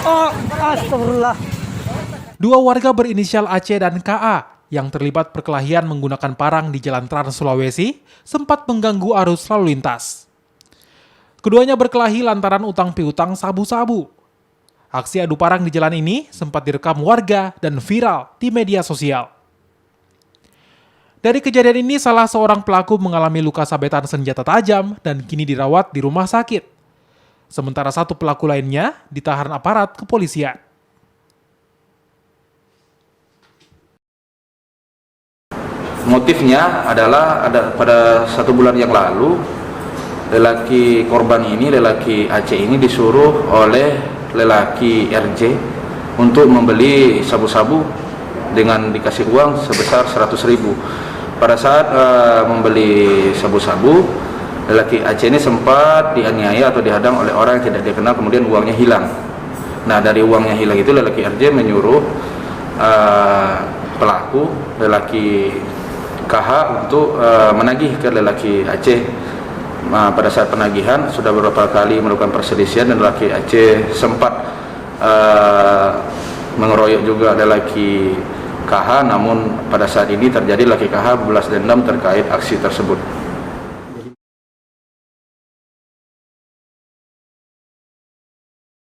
Oh, astagfirullah. Dua warga berinisial AC dan KA yang terlibat perkelahian menggunakan parang di Jalan Trans Sulawesi sempat mengganggu arus lalu lintas. Keduanya berkelahi lantaran utang piutang sabu-sabu. Aksi adu parang di jalan ini sempat direkam warga dan viral di media sosial. Dari kejadian ini, salah seorang pelaku mengalami luka sabetan senjata tajam dan kini dirawat di rumah sakit. Sementara satu pelaku lainnya ditahan aparat kepolisian. Motifnya adalah pada 1 bulan yang lalu, lelaki korban ini, lelaki Aceh ini disuruh oleh lelaki RJ untuk membeli sabu-sabu dengan dikasih uang sebesar 100.000. Pada saat membeli sabu-sabu, lelaki Aceh ini sempat dianiaya atau dihadang oleh orang yang tidak dikenal, kemudian uangnya hilang. Nah, dari uangnya hilang itu lelaki RJ menyuruh pelaku, lelaki KH untuk menagih ke lelaki Aceh. Pada saat penagihan sudah beberapa kali melakukan perselisihan dan lelaki Aceh sempat mengeroyok juga lelaki KH, namun pada saat ini terjadi lelaki KH balas dendam terkait aksi tersebut.